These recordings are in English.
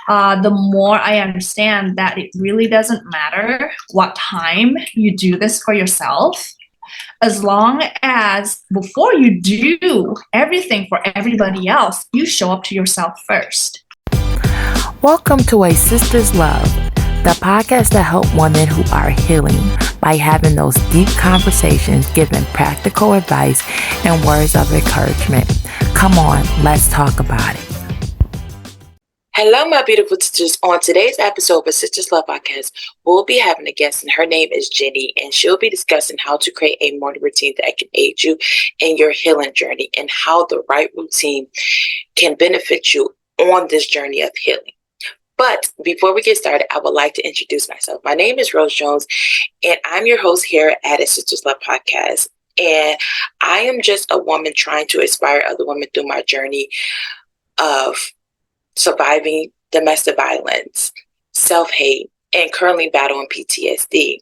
the more I understand that it really doesn't matter what time you do this for yourself, as long as before you do everything for everybody else, you show up to yourself first. Welcome to A Sista's Love, the podcast that helps women who are healing by having those deep conversations, giving practical advice and words of encouragement. Come on, let's talk about it. Hello, my beautiful sisters. On today's episode of a Sisters Love podcast, we'll be having a guest, and her name is Jenny, and she'll be discussing how to create a morning routine that can aid you in your healing journey and how the right routine can benefit you on this journey of healing. But before we get started, I would like to introduce myself. My name is Rose Jones, and I'm your host here at a Sisters Love podcast. And I am just a woman trying to inspire other women through my journey of surviving domestic violence, self-hate, and currently battling PTSD.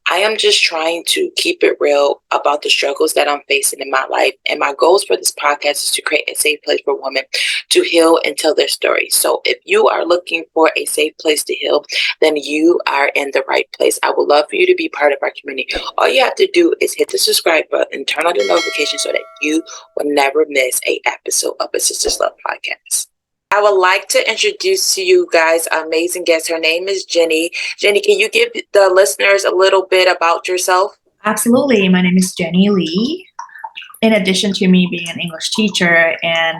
I am just trying to keep it real about the struggles that I'm facing in my life. And my goals for this podcast is to create a safe place for women to heal and tell their story. So if you are looking for a safe place to heal, then you are in the right place. I would love for you to be part of our community. All you have to do is hit the subscribe button and turn on the notification so that you will never miss an episode of a Sisters Love podcast. I would like to introduce to you guys an amazing guest. Her name is Jenny. Jenny, can you give the listeners a little bit about yourself? Absolutely. My name is Jenny Lee. In addition to me being an English teacher in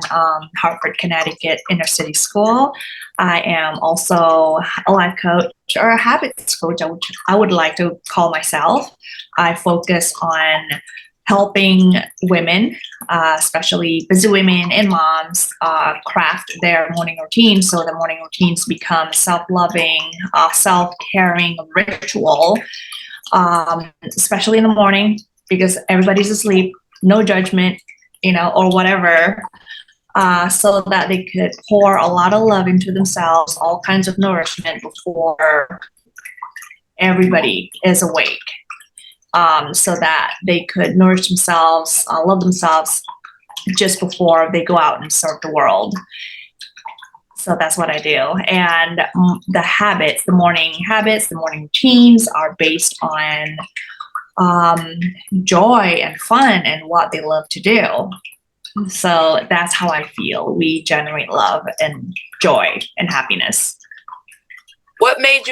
Hartford, Connecticut inner city school, I am also a life coach or a habits coach, which I would like to call myself. I focus on helping women, especially busy women and moms, craft their morning routines so the morning routines become self-loving, self-caring ritual, especially in the morning because everybody's asleep, no judgment, or whatever, so that they could pour a lot of love into themselves, all kinds of nourishment before everybody is awake. So that they could nourish themselves, love themselves just before they go out and serve the world. So that's what I do. And the morning routines are based on joy and fun and what they love to do. So that's how I feel. We generate love and joy and happiness. What made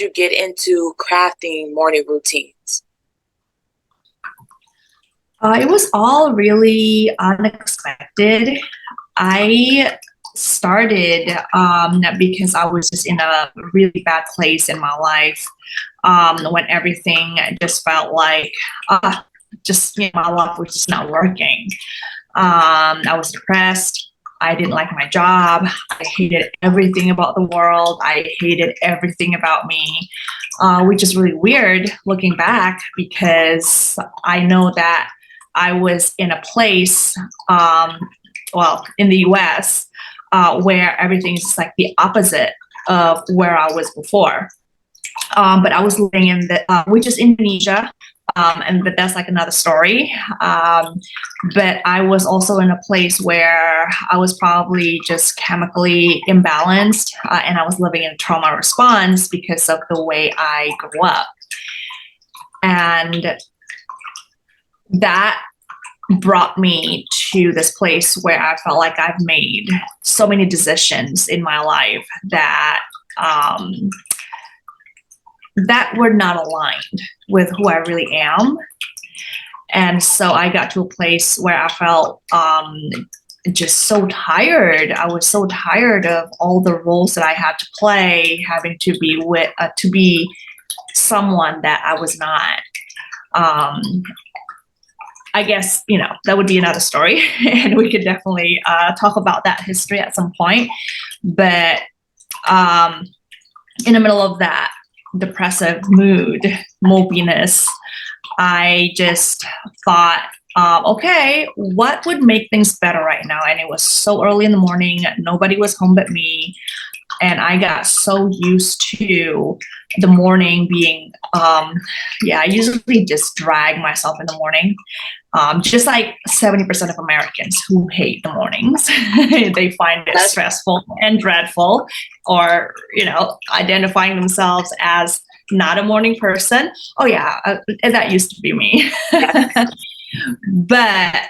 you get into crafting morning routines? It was all really unexpected. I started because I was just in a really bad place in my life when everything just felt like my life was just not working. I was depressed. I didn't like my job. I hated everything about the world. I hated everything about me, which is really weird looking back because I know that I was in a place, in the US, where everything's like the opposite of where I was before. But I was living in which is Indonesia. But that's like another story. But I was also in a place where I was probably just chemically imbalanced, and I was living in trauma response because of the way I grew up. And that brought me to this place where I felt like I've made so many decisions in my life that were not aligned with who I really am. And so I got to a place where I felt just so tired. I was so tired of all the roles that I had to play, having to be someone that I was not. I guess, that would be another story, and we could definitely talk about that history at some point. But in the middle of that depressive mood, mopiness, I just thought, okay, what would make things better right now? And it was so early in the morning, nobody was home but me. And I got so used to the morning being, I usually just drag myself in the morning. Just like 70% of Americans who hate the mornings. They find it stressful and dreadful, or, identifying themselves as not a morning person. Oh yeah, that used to be me. But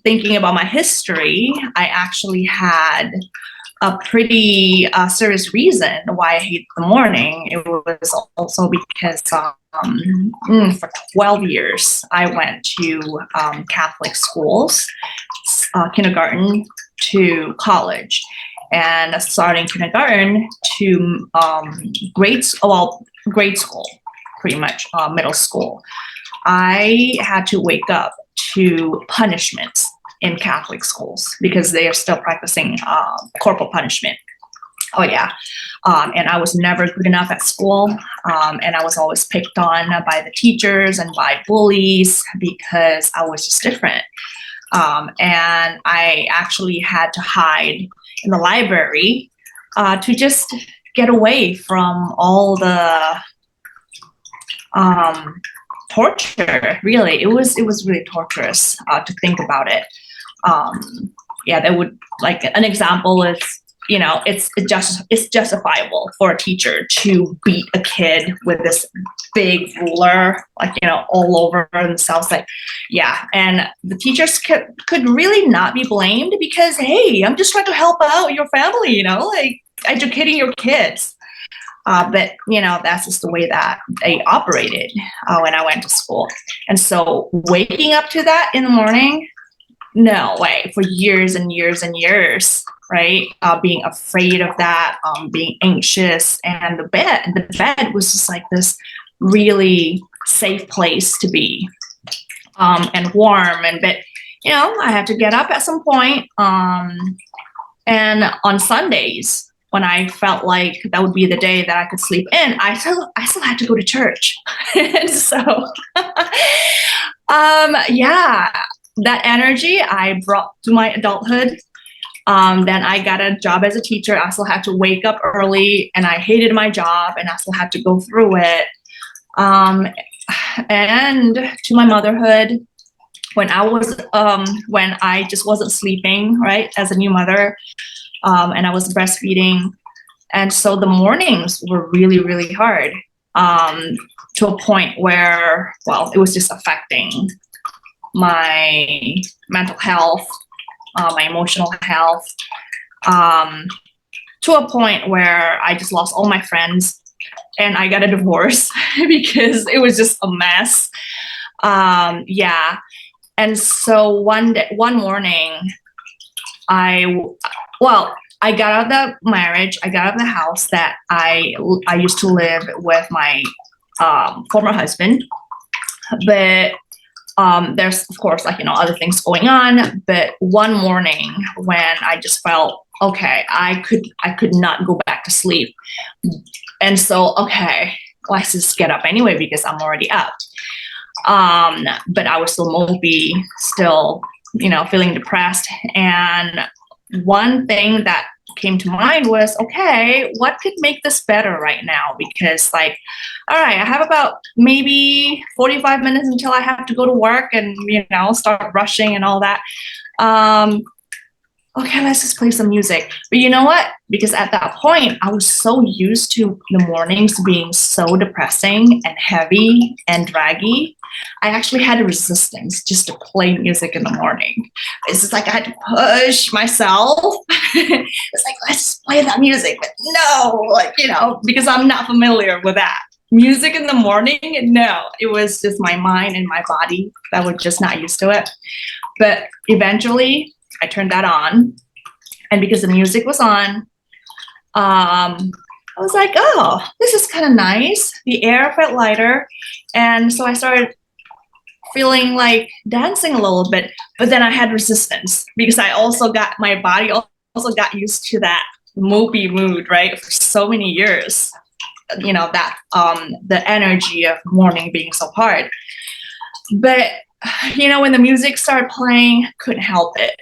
thinking about my history, I actually had a pretty serious reason why I hate the morning. It was also because for 12 years, I went to Catholic schools, kindergarten to college. And starting kindergarten to grade school, pretty much middle school, I had to wake up to punishments in Catholic schools because they are still practicing corporal punishment. Oh yeah. And I was never good enough at school. And I was always picked on by the teachers and by bullies because I was just different. And I actually had to hide in the library to just get away from all the torture. Really, it was really torturous to think about it. That would, like, an example is, it's justifiable for a teacher to beat a kid with this big ruler, all over themselves. And the teachers could really not be blamed because, hey, I'm just trying to help out your family, educating your kids. But that's just the way that they operated when I went to school. And so waking up to that in the morning, no way, for years and years and years, right? Being afraid of that, being anxious, and the bed was just like this really safe place to be, and warm. But I had to get up at some point, and on Sundays, when I felt like that would be the day that I could sleep in, I still had to go to church. And so, that energy I brought to my adulthood. Then I got a job as a teacher. I still had to wake up early, and I hated my job, and I still had to go through it. And to my motherhood, when I just wasn't sleeping, right, as a new mother, and I was breastfeeding. And so the mornings were really, really hard, to a point where, it was just affecting my mental health, my emotional health, to a point where I just lost all my friends and I got a divorce because it was just a mess. And so one morning, I got out of the marriage. I got out of the house that I used to live with my former husband. But there's, of course, other things going on. But one morning when I just felt, okay, I could not go back to sleep. And so, okay, let's just get up anyway because I'm already up. But I was still mopey, still, feeling depressed. And one thing that came to mind was, okay, what could make this better right now? Because all right, I have about maybe 45 minutes until I have to go to work and, start rushing and all that. Okay, let's just play some music. But you know what? Because at that point, I was so used to the mornings being so depressing and heavy and draggy. I actually had a resistance just to play music in the morning. It's just I had to push myself. It's let's play that music. But no, because I'm not familiar with that. Music in the morning, no. It was just my mind and my body that were just not used to it. But eventually, I turned that on, and because the music was on, I was like, oh, this is kind of nice. The air felt lighter, and so I started feeling like dancing a little bit, but then I had resistance because my body also got used to that mopey mood, right, for so many years. That the energy of morning being so hard. But when the music started playing, couldn't help it.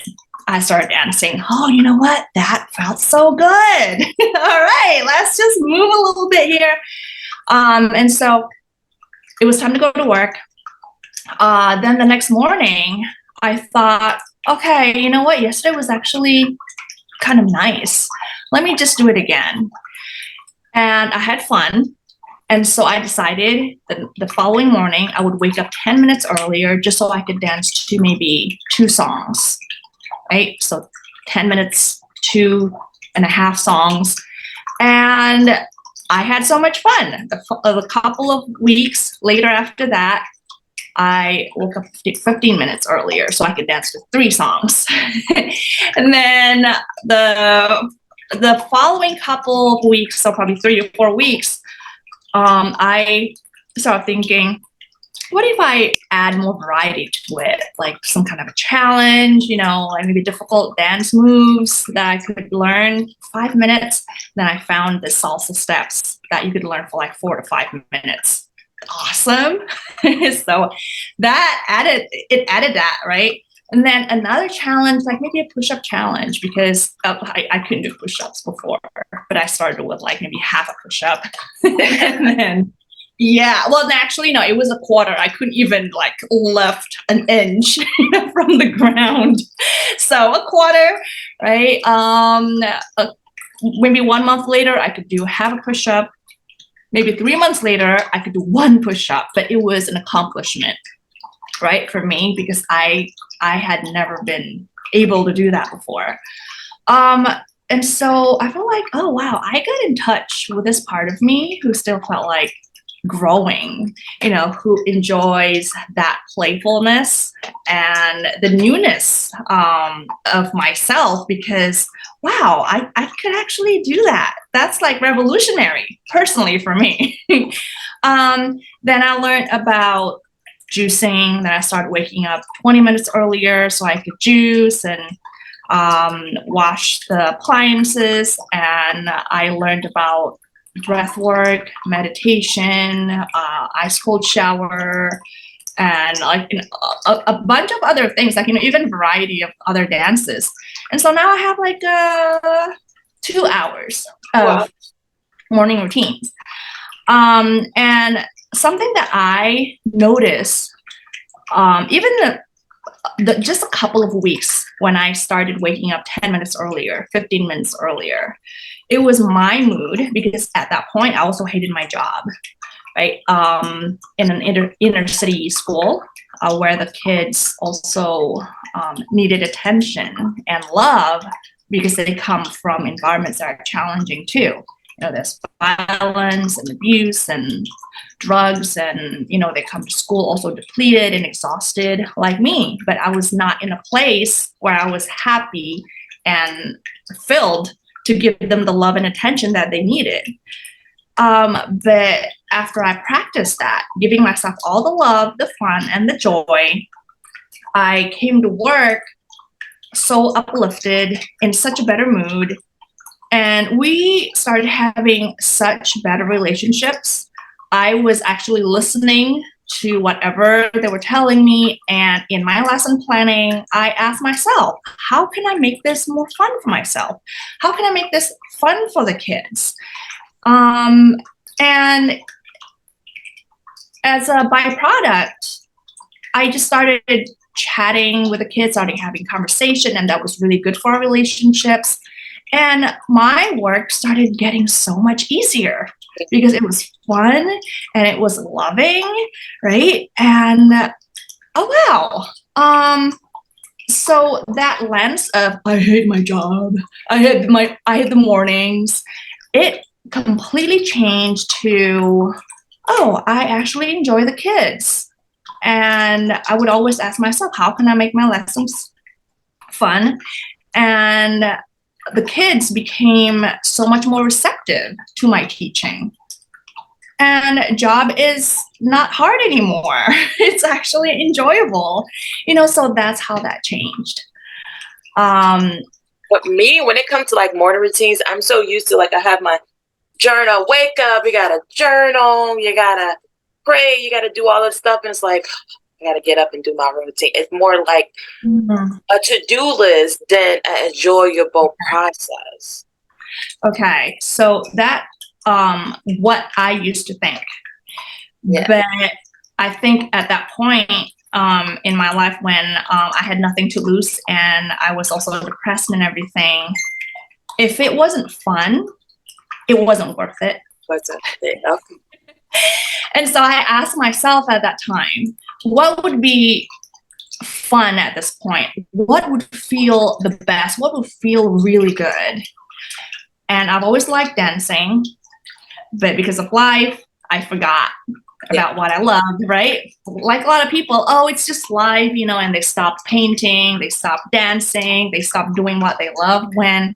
I started dancing. Oh, you know what? That felt so good. All right, let's just move a little bit here. And so it was time to go to work. Then the next morning, I thought, okay, you know what? Yesterday was actually kind of nice. Let me just do it again. And I had fun. And so I decided that the following morning, I would wake up 10 minutes earlier just so I could dance to maybe 2 songs, right? So 10 minutes, 2.5 songs. And I had so much fun. A couple of weeks later after that, I woke up 15 minutes earlier so I could dance to 3 songs. And then the following couple of weeks, so probably 3 or 4 weeks, I started thinking, what if I add more variety to it, like some kind of a challenge, like maybe difficult dance moves that I could learn 5 minutes. Then I found the salsa steps that you could learn for like 4 to 5 minutes. Awesome. So that added that, right? And then another challenge, like maybe a push-up challenge, because I couldn't do push-ups before, but I started with like maybe half a push-up. And then, actually, no, it was a quarter. I couldn't even like lift an inch from the ground. So a quarter, right? Maybe 1 month later, I could do half a push-up. Maybe 3 months later, I could do 1 push-up, but it was an accomplishment, right, for me, because I had never been able to do that before. And so I felt like, oh, wow, I got in touch with this part of me who still felt like growing, who enjoys that playfulness and the newness of myself, because, wow, I could actually do that. That's like revolutionary, personally, for me. Then I learned about juicing. Then I started waking up 20 minutes earlier so I could juice and wash the appliances. And I learned about breath work, meditation, ice cold shower, and like a bunch of other things, like even a variety of other dances. And so now I have like 2 hours of morning routines. And something that I noticed, even just a couple of weeks when I started waking up 10 minutes earlier, 15 minutes earlier, it was my mood, because at that point I also hated my job, right? In an inner city school where the kids also needed attention and love, because they come from environments that are challenging too. There's violence and abuse and drugs, and they come to school also depleted and exhausted like me. But I was not in a place where I was happy and filled to give them the love and attention that they needed. But after I practiced that, giving myself all the love, the fun, and the joy, I came to work so uplifted, in such a better mood. And we started having such better relationships. I was actually listening to whatever they were telling me. And in my lesson planning, I asked myself, how can I make this more fun for myself? How can I make this fun for the kids? And as a byproduct, I just started chatting with the kids, started having conversation, and that was really good for our relationships. And my work started getting so much easier because it was fun and it was loving, right? And oh wow. So that lens of I hate my job, I hate the mornings, it completely changed to, oh, I actually enjoy the kids. And I would always ask myself, how can I make my lessons fun? And the kids became so much more receptive to my teaching. And job is not hard anymore. It's actually enjoyable, so that's how that changed. But me, when it comes to like morning routines, I'm so used to like I have my journal, wake up, you gotta journal, you gotta pray, you gotta do all this stuff. And it's like, I got to get up and do my routine. It's more like Mhm. a to-do list than an enjoyable process. Okay, so that what I used to think. Yeah. But I think at that point in my life when I had nothing to lose and I was also depressed and everything, if it wasn't fun, it wasn't worth it. What's up? Okay. And so I asked myself at that time, what would be fun at this point? What would feel the best? What would feel really good? And I've always liked dancing, but because of life, I forgot about what I loved, right? Like a lot of people, oh, it's just life, you know, and they stop painting, they stop dancing, they stop doing what they love, when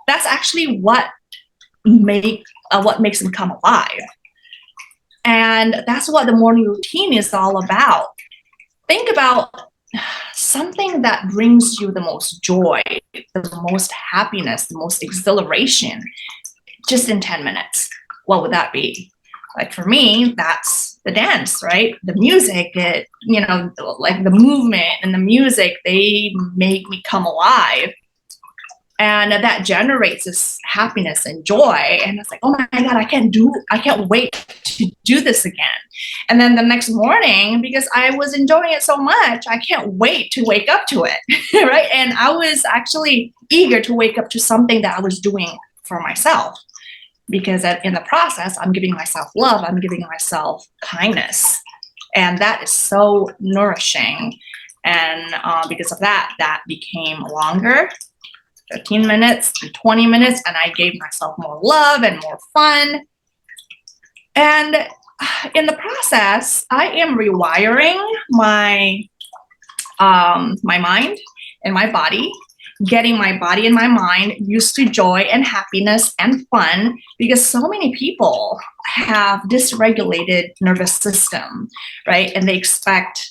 that's actually what makes them come alive. And that's what the morning routine is all about. Think about something that brings you the most joy, the most happiness, the most exhilaration, just in 10 minutes. What would that be? Like for me, that's the dance, right? The music, it, you know, like the movement and the music, they make me come alive. And that generates this happiness and joy. And it's like, oh my God, I can't wait to do this again. And then the next morning, because I was enjoying it so much, I can't wait to wake up to it, right? And I was actually eager to wake up to something that I was doing for myself. Because in the process, I'm giving myself love, I'm giving myself kindness. And that is so nourishing. And because of that, that became longer, 15 minutes to 20 minutes, and I gave myself more love and more fun. And in the process, I am rewiring my my mind and my body, getting my body and my mind used to joy and happiness and fun, because so many people have dysregulated nervous system, right? And they expect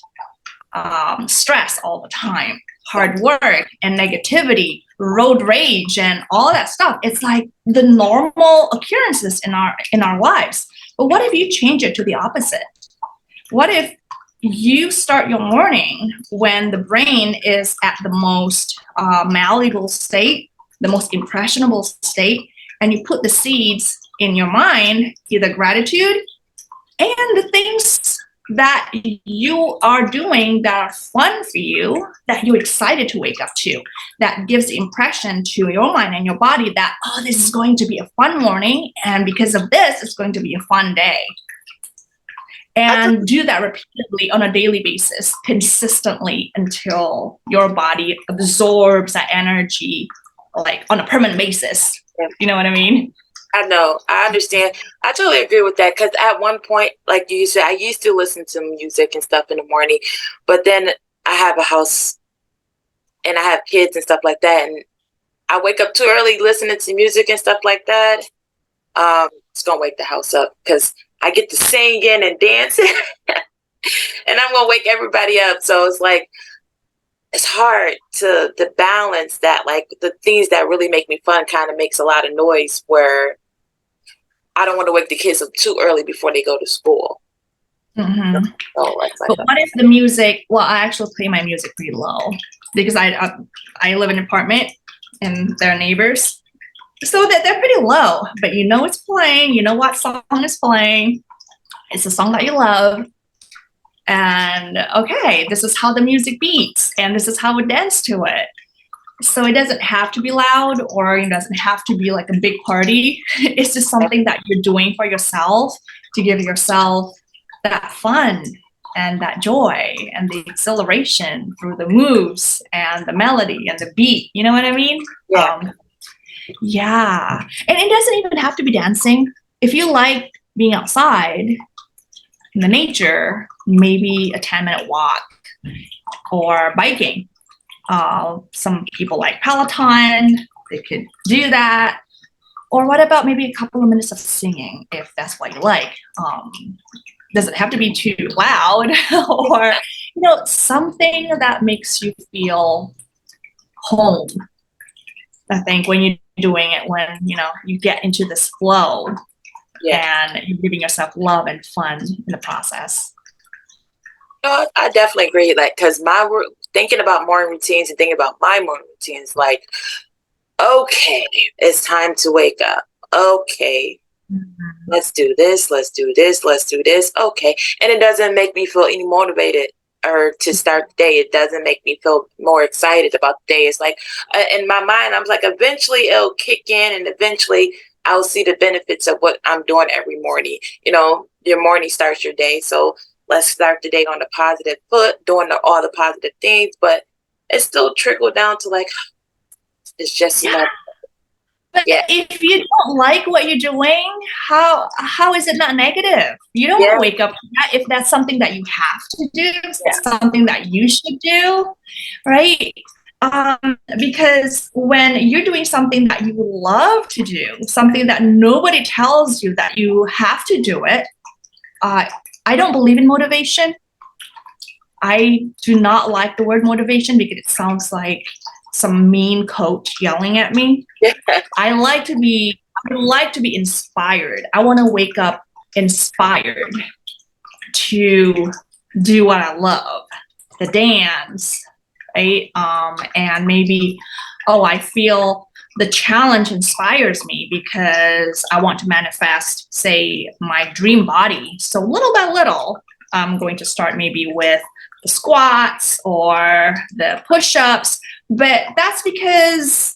stress all the time, hard work and negativity, road rage and all that stuff. It's like the normal occurrences in our lives. But what if you change it to the opposite? What if you start your morning when the brain is at the most malleable state, the most impressionable state, and you put the seeds in your mind, either gratitude and the things that you are doing that are fun for you, that you're excited to wake up to, that gives the impression to your mind and your body that, oh, this is going to be a fun morning, and because of this, it's going to be a fun day. And do that repeatedly on a daily basis, consistently, until your body absorbs that energy, like on a permanent basis. You know what I mean? I know. I understand. I totally agree with that, because at one point, like you said, I used to listen to music and stuff in the morning, but then I have a house and I have kids and stuff like that, and I wake up too early listening to music and stuff like that. It's gonna wake the house up, because I get to singing and dancing and I'm gonna wake everybody up. So it's like, it's hard to balance that. Like the things that really make me fun kind of makes a lot of noise, where I don't want to wake the kids up too early before they go to school. Mm-hmm. So but what if the music, well, I actually play my music pretty low, because I live in an apartment and they're neighbors. So that they're pretty low, but you know it's playing, you know what song is playing. It's a song that you love. And okay, this is how the music beats, and this is how we dance to it. So it doesn't have to be loud, or it doesn't have to be like a big party. It's just something that you're doing for yourself to give yourself that fun and that joy and the exhilaration through the moves and the melody and the beat. You know what I mean? Yeah. Yeah. And it doesn't even have to be dancing. If you like being outside in the nature, maybe a 10-minute walk or biking. Some people like Peloton, they could do that. Or what about maybe a couple of minutes of singing, if that's what you like? Doesn't have to be too loud, or, you know, something that makes you feel home. I think when you're doing it, when, you know, you get into this flow, and you're giving yourself love and fun in the process. No, I definitely agree. Like, cause thinking about morning routines and thinking about my morning routines, like, okay, it's time to wake up. Okay, Mhm. let's do this. Let's do this. Let's do this. Okay, and it doesn't make me feel any motivated or to start the day. It doesn't make me feel more excited about the day. It's like in my mind, I'm like, eventually it'll kick in, and eventually I'll see the benefits of what I'm doing every morning. You know, your morning starts your day, so let's start the day on a positive foot, doing all the positive things. But it still trickled down to like, it's just Yeah. another. But Yeah, if you don't like what you're doing, how is it not negative? You don't want yeah, to wake up to that if that's something that you have to do, yeah, something that you should do, right? Because when you're doing something that you love to do, something that nobody tells you that you have to do it, uh, I don't believe in motivation. I do not like the word motivation because it sounds like some mean coach yelling at me. yeah, I like to be inspired. I want to wake up inspired to do what I love, the dance, right? And maybe, oh, I feel the challenge inspires me because I want to manifest, say, my dream body. So little by little, I'm going to start maybe with the squats or the push-ups, but that's because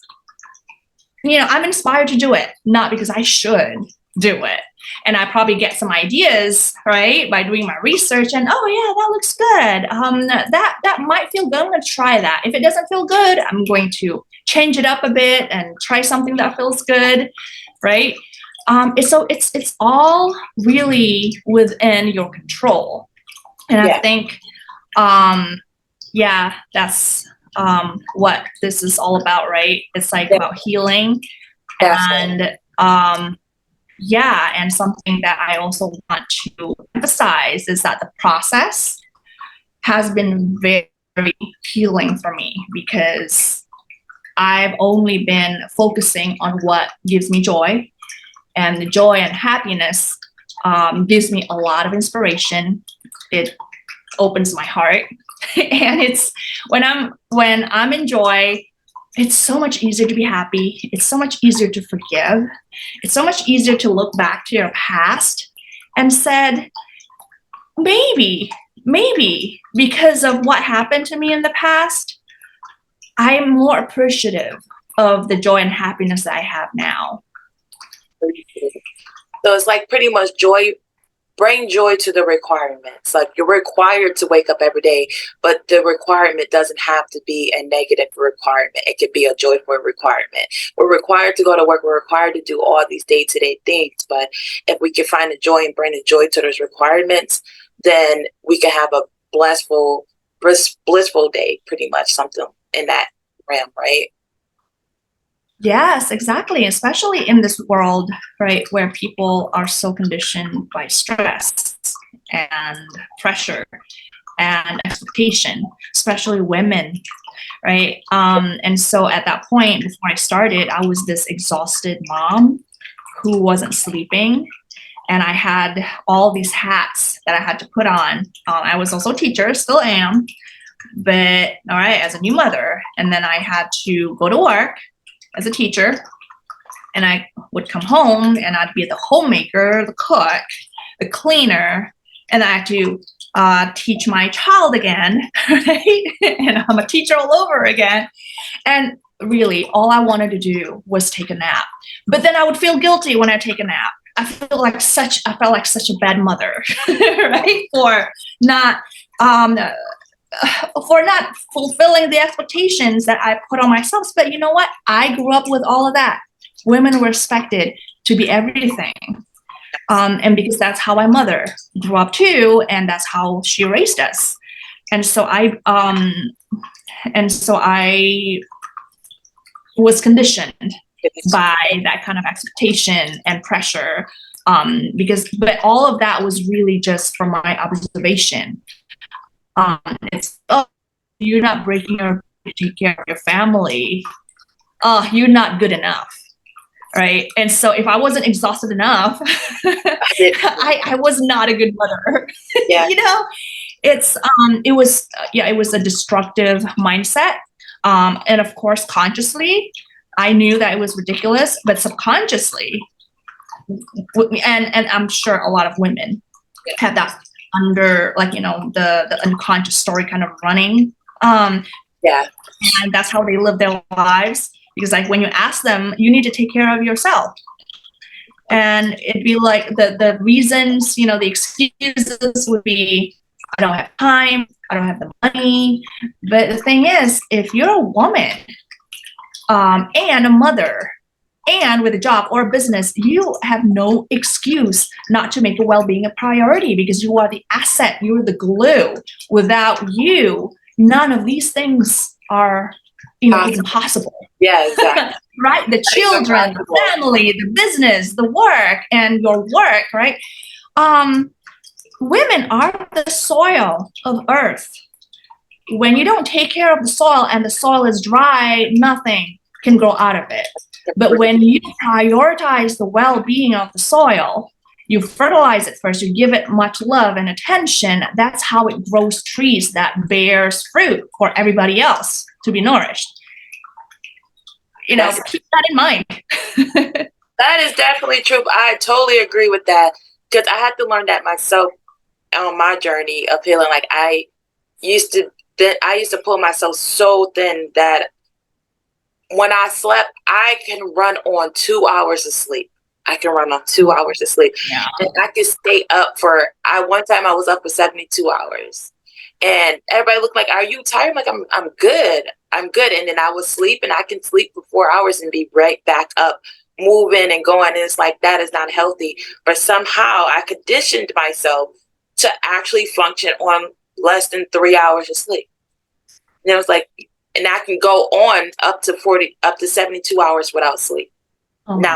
I'm inspired to do it, not because I should do it. And I probably get some ideas, right, by doing my research and, oh yeah, that looks good. That might feel good. I'm going to try that. If it doesn't feel good, I'm going to change it up a bit and try something that feels good, right? It's all really within your control. And I yeah, think, yeah, that's what this is all about, right? It's like yeah, about healing definitely. and yeah, and something that I also want to emphasize is that the process has been very, very healing for me because I've only been focusing on what gives me joy, and the joy and happiness gives me a lot of inspiration. It opens my heart, and it's when I'm in joy, it's so much easier to be happy. It's so much easier to forgive. It's so much easier to look back to your past and said, maybe because of what happened to me in the past, I'm more appreciative of the joy and happiness that I have now. So it's like pretty much joy, bring joy to the requirements. Like you're required to wake up every day, but the requirement doesn't have to be a negative requirement. It could be a joyful requirement. We're required to go to work. We're required to do all these day-to-day things. But if we can find the joy and bring the joy to those requirements, then we can have a blissful day, pretty much something in that realm, right? Yes, exactly. Especially in this world, right, where people are so conditioned by stress and pressure and expectation, especially women, right? And so at that point, before I started, I was this exhausted mom who wasn't sleeping. And I had all these hats that I had to put on. I was also a teacher, still am, but all right, as a new mother. And then I had to go to work as a teacher, and I would come home and I'd be the homemaker, the cook, the cleaner, and I had to teach my child again, right? And I'm a teacher all over again. And really, all I wanted to do was take a nap. But then I would feel guilty when I take a nap. I felt like such a bad mother, right? Not um, for not fulfilling the expectations that I put on myself. But you know what? I grew up with all of that. Women were expected to be everything. And because that's how my mother grew up too, and that's how she raised us. And so I was conditioned by that kind of expectation and pressure. But all of that was really just from my observation. It's, oh, you're not breaking your to take care of your family. Oh, you're not good enough, right? And so if I wasn't exhausted enough, I was not a good mother, Yeah. you know. It was it was a destructive mindset. And of course, consciously, I knew that it was ridiculous, but subconsciously, and I'm sure a lot of women have that under, like, the unconscious story kind of running. Yeah. And that's how they live their lives. Because, like, when you ask them, you need to take care of yourself. And it'd be like the reasons, the excuses would be, I don't have time, I don't have the money. But the thing is, if you're a woman and a mother and with a job or a business, you have no excuse not to make your well-being a priority, because you are the asset, you're the glue. Without you, none of these things are, even possible. Yeah, exactly. Right? The children, the family, the business, the work, and your work, right? Women are the soil of earth. When you don't take care of the soil and the soil is dry, nothing can grow out of it. But when you prioritize the well-being of the soil, you fertilize it first, you give it much love and attention, that's how it grows trees that bears fruit for everybody else to be nourished. Keep that in mind. That is definitely true. I totally agree with that, because I had to learn that myself on my journey of healing. Like, I used to pull myself so thin that when I slept, I can run on 2 hours of sleep. I can run on 2 hours of sleep. Yeah. And I can stay up one time I was up for 72 hours. And everybody looked like, are you tired? I'm like, I'm good. I'm good. And then I would sleep, and I can sleep for 4 hours and be right back up, moving and going. And it's like, that is not healthy. But somehow I conditioned myself to actually function on less than 3 hours of sleep. And it was like, and I can go on up to 72 hours without sleep. Now,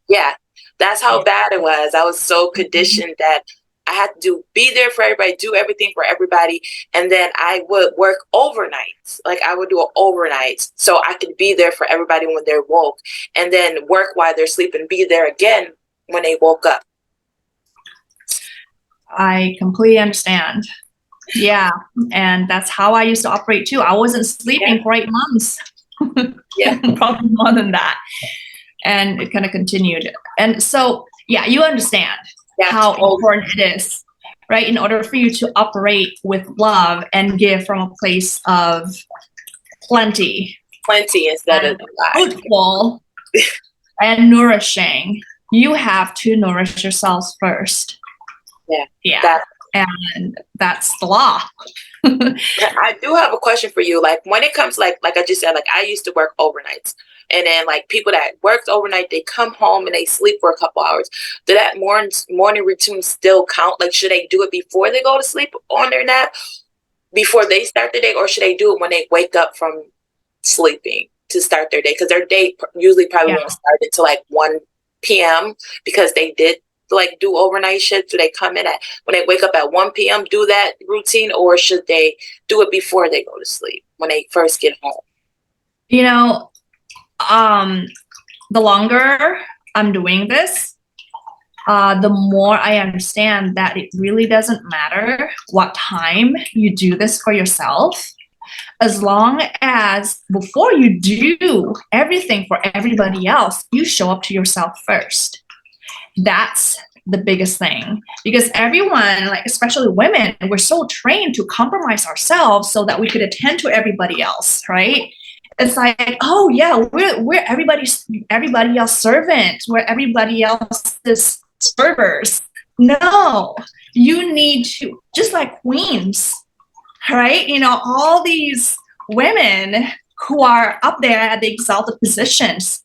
yeah, that's how bad it was. I was so conditioned that I had to be there for everybody, do everything for everybody. And then I would work overnight. Like, I would do an overnight so I could be there for everybody when they're woke, and then work while they're sleeping, be there again when they woke up. I completely understand. Yeah. And that's how I used to operate too. I wasn't sleeping for 8 months. Yeah. Probably more than that. And it kind of continued. And so, yeah, you understand how important it is, right? In order for you to operate with love and give from a place of plenty instead of fruitful and nourishing, you have to nourish yourselves first. Yeah. And that's the law. I do have a question for you. Like, when it comes, like I just said, like, I used to work overnights, and then, like, people that worked overnight, they come home and they sleep for a couple hours. Do that morning routine still count? Like, should they do it before they go to sleep on their nap, before they start their day, or should they do it when they wake up from sleeping to start their day? Because their day usually probably won't start until like 1 p.m. because they did like do overnight shifts. Do they come in when they wake up at 1 p.m. do that routine, or should they do it before they go to sleep when they first get home? The longer I'm doing this, the more I understand that it really doesn't matter what time you do this for yourself, as long as before you do everything for everybody else, you show up to yourself first. That's the biggest thing, because everyone, like especially women, we're so trained to compromise ourselves so that we could attend to everybody else, right? It's like, oh yeah, we're everybody else servant, we're everybody else's servers. No, you need to, just like queens, right? All these women who are up there at the exalted positions,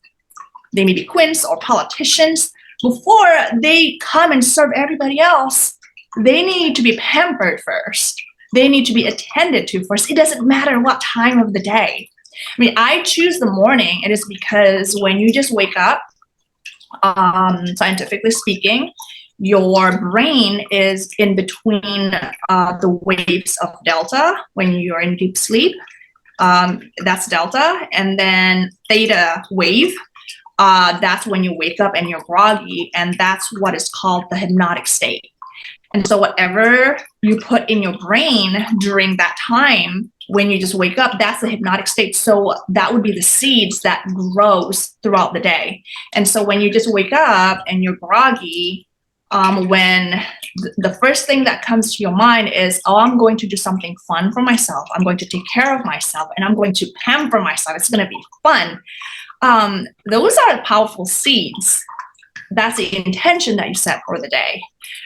they may be queens or politicians. Before they come and serve everybody else, they need to be pampered first. They need to be attended to first. It doesn't matter what time of the day. I mean, I choose the morning. It is because when you just wake up, scientifically speaking, your brain is in between the waves of delta when you're in deep sleep. That's delta. And then theta wave. That's when you wake up and you're groggy, and that's what is called the hypnotic state. And so whatever you put in your brain during that time, when you just wake up, that's the hypnotic state. So that would be the seeds that grows throughout the day. And so when you just wake up and you're groggy, when the first thing that comes to your mind is, oh, I'm going to do something fun for myself. I'm going to take care of myself and I'm going to pamper myself. It's going to be fun. Those are powerful seeds. That's the intention that you set for the day,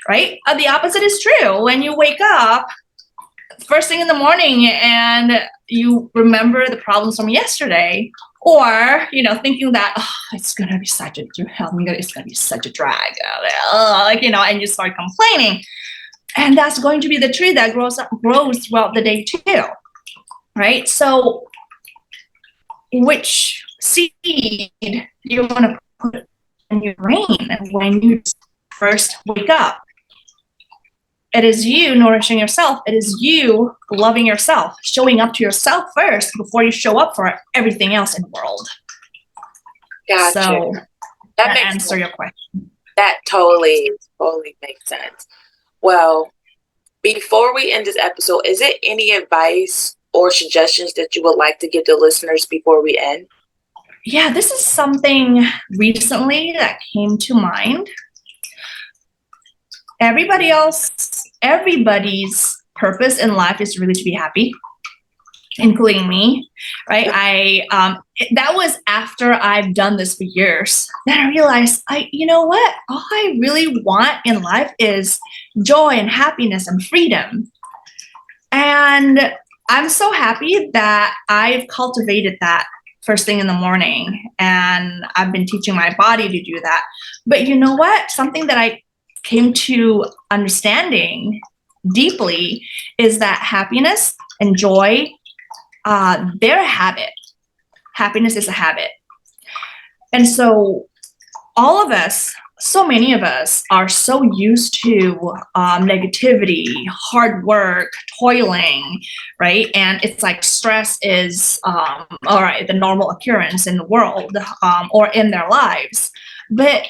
right? The opposite is true. When you wake up first thing in the morning and you remember the problems from yesterday, or, you know, thinking that, oh, it's going to be such a, it's going to be such a drag, like, you know, and you start complaining. And that's going to be the tree that grows throughout the day too, right? So which seed you want to put in your brain when you first wake up? It is you nourishing yourself. It is you loving yourself, showing up to yourself first before you show up for everything else in the world. Gotcha. So that makes answer sense. your question. That totally makes sense. Well, before we end this episode, is there any advice or suggestions that you would like to give the listeners before we end? Yeah, this is something recently that came to mind. Everybody's purpose in life is really to be happy, including me, right? That was after I've done this for years. Then I realized, you know what? All I really want in life is joy and happiness and freedom. And I'm so happy that I've cultivated that first thing in the morning. And I've been teaching my body to do that. But you know what? Something that I came to understanding deeply is that happiness and joy, they're a habit. Happiness is a habit. And so all of us, so many of us are so used to negativity, hard work, toiling, right? And it's like stress is, all right, the normal occurrence in the world or in their lives. But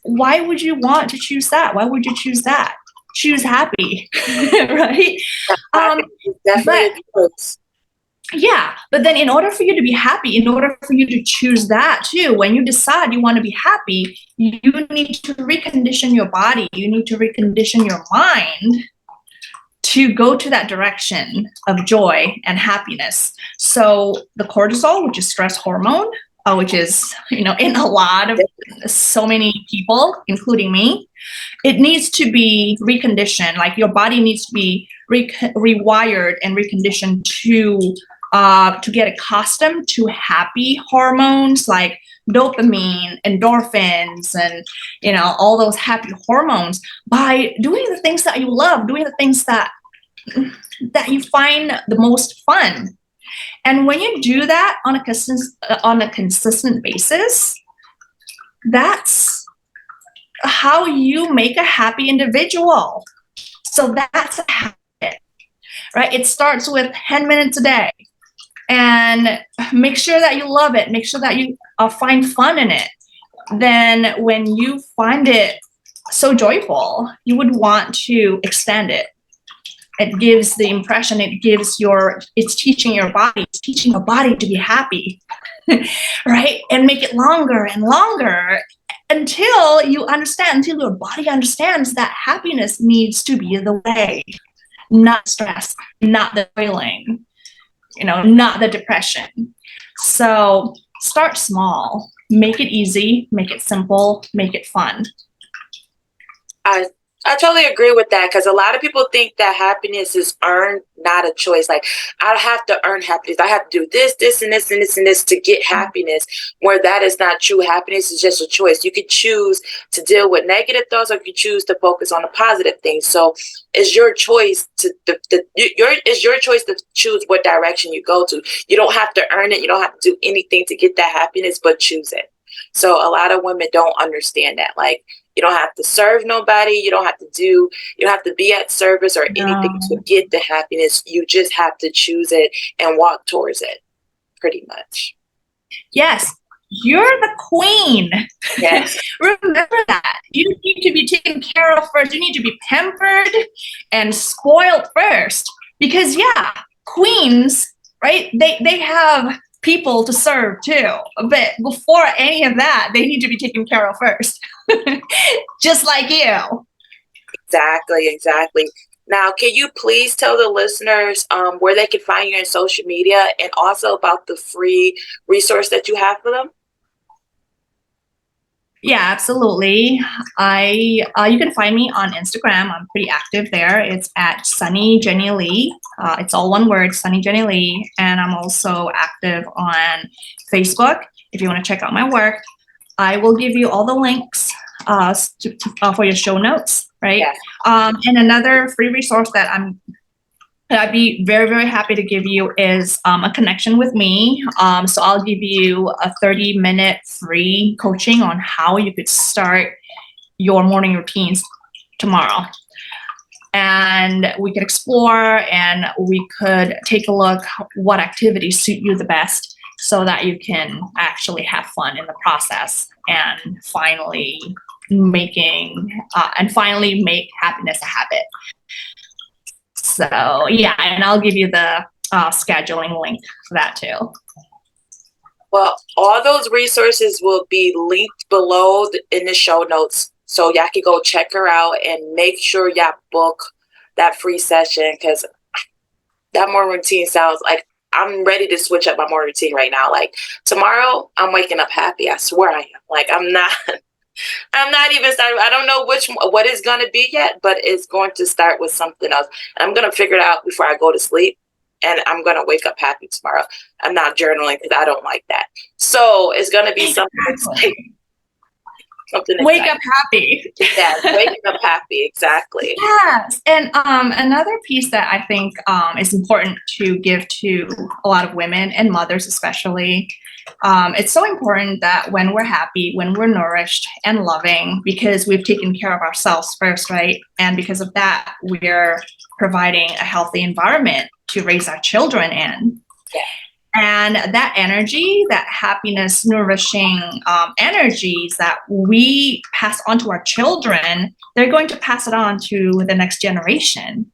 why would you want to choose that? Why would you choose that? Choose happy, right? Definitely. Yeah, but then in order for you to be happy, in order for you to choose that too, when you decide you want to be happy, you need to recondition your body. You need to recondition your mind to go to that direction of joy and happiness. So the cortisol, which is stress hormone, which is, you know, in a lot of so many people, including me, it needs to be reconditioned. Like your body needs to be rewired and reconditioned to get accustomed to happy hormones like dopamine, endorphins, and, you know, all those happy hormones by doing the things that you love, doing the things that you find the most fun. And when you do that on a consistent basis, that's how you make a happy individual. So that's a habit, right? It starts with 10 minutes a day. And make sure that you love it. Make sure that you find fun in it. Then when you find it so joyful, you would want to extend it. It gives the impression, it's teaching your body to be happy, right? And make it longer and longer until your body understands that happiness needs to be the way, not stress, not the toiling, you know, not the depression. So start small, make it easy, make it simple, make it fun. I totally agree with that, because a lot of people think that happiness is earned, not a choice. Like, I have to earn happiness. I have to do this, this, and this, and this, and this to get happiness, where that is not true. Happiness is just a choice. You could choose to deal with negative thoughts, or you could choose to focus on the positive things. So it's your choice it's your choice to choose what direction you go to. You don't have to earn it. You don't have to do anything to get that happiness, but choose it. So a lot of women don't understand that. Like, you don't have to serve nobody. You don't have to be at service or anything to get the happiness. You just have to choose it and walk towards it, pretty much. Yes, you're the queen. Yes. Remember that. You need to be taken care of first. You need to be pampered and spoiled first. Because yeah, queens, right? They have people to serve too. But before any of that, they need to be taken care of first. Just like you. Exactly. Now, can you please tell the listeners where they can find you on social media and also about the free resource that you have for them? Yeah, absolutely. You can find me on Instagram. I'm pretty active there. It's at Sunny Jenny Lee. It's all one word, Sunny Jenny Lee. And I'm also active on Facebook. If you want to check out my work, I will give you all the links for your show notes, right? Yeah. And another free resource that I'd be very, very happy to give you is a connection with me. So I'll give you a 30-minute free coaching on how you could start your morning routines tomorrow. And we could explore and we could take a look what activities suit you the best so that you can actually have fun in the process and finally make happiness a habit. So yeah, and I'll give you the scheduling link for that too. Well, all those resources will be linked below in the show notes. So y'all can go check her out and make sure y'all book that free session, because that morning routine sounds like I'm ready to switch up my morning routine right now. Like tomorrow, I'm waking up happy. I swear I am. Like I'm not even starting. I don't know what it's going to be yet, but it's going to start with something else. I'm going to figure it out before I go to sleep. And I'm going to wake up happy tomorrow. I'm not journaling because I don't like that. So it's going to be something exciting. Wake up happy. Yes, waking up happy. Exactly. Yes. And another piece that I think is important to give to a lot of women and mothers especially, it's so important that when we're happy, when we're nourished and loving, because we've taken care of ourselves first, right? And because of that, we're providing a healthy environment to raise our children in. Yeah. And that energy, that happiness, nourishing energies that we pass on to our children, they're going to pass it on to the next generation.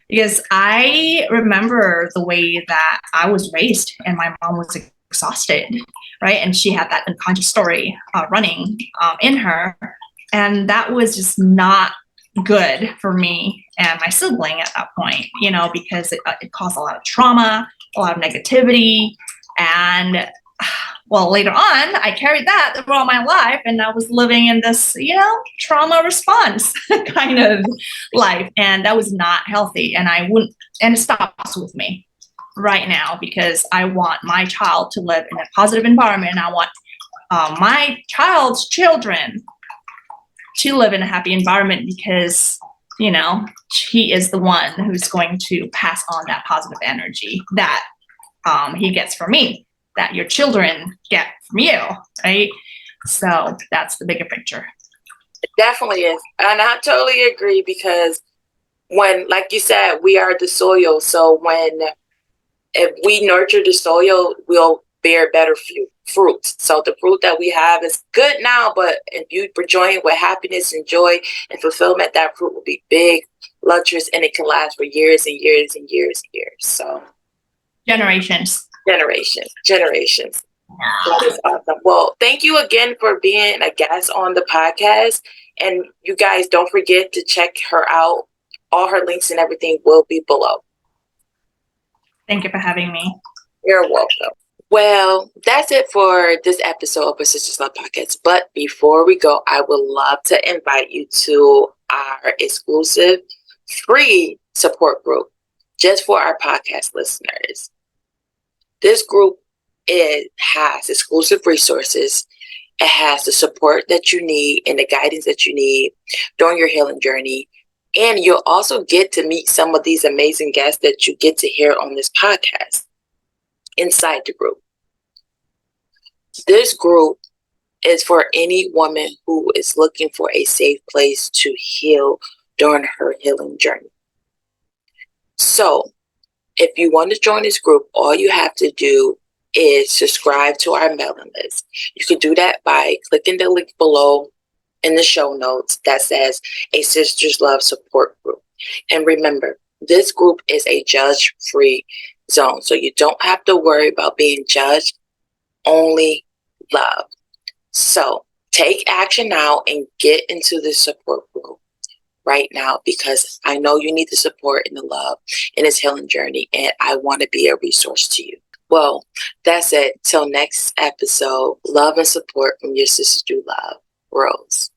Because I remember the way that I was raised and my mom was exhausted, right? And she had that unconscious story running in her. And that was just not good for me and my sibling at that point, because it caused a lot of trauma, a lot of negativity. And well, later on, I carried that throughout my life and I was living in this, trauma response kind of life. And that was not healthy. And it stops with me right now because I want my child to live in a positive environment. And I want my child's children to live in a happy environment because, he is the one who's going to pass on that positive energy that he gets from me, that your children get from you, right? So that's the bigger picture. It definitely is. And I totally agree because when, like you said, we are the soil. So if we nurture the soil, we'll bear better fruit. So the fruit that we have is good now, but if you join with happiness and joy and fulfillment, that fruit will be big, luxurious, and it can last for years and years and years and years. So generations. That is awesome. Well, thank you again for being a guest on the podcast. And you guys don't forget to check her out. All her links and everything will be below. Thank you for having me. You're welcome. Well, that's it for this episode of a Sisters Love Podcast. But before we go, I would love to invite you to our exclusive free support group just for our podcast listeners. This group has exclusive resources. It has the support that you need and the guidance that you need during your healing journey. And you'll also get to meet some of these amazing guests that you get to hear on this podcast inside the group. This group is for any woman who is looking for a safe place to heal during her healing journey. So if you want to join this group, all you have to do is subscribe to our mailing list. You can do that by clicking the link below in the show notes that says a Sisters Love support group. And remember, this group is a judge-free zone, so you don't have to worry about being judged, only love. So take action now and get into the support group right now, because I know you need the support and the love in this healing journey, and I want to be a resource to you. Well, that's it. Till next episode, love and support from your sister Love, Rose.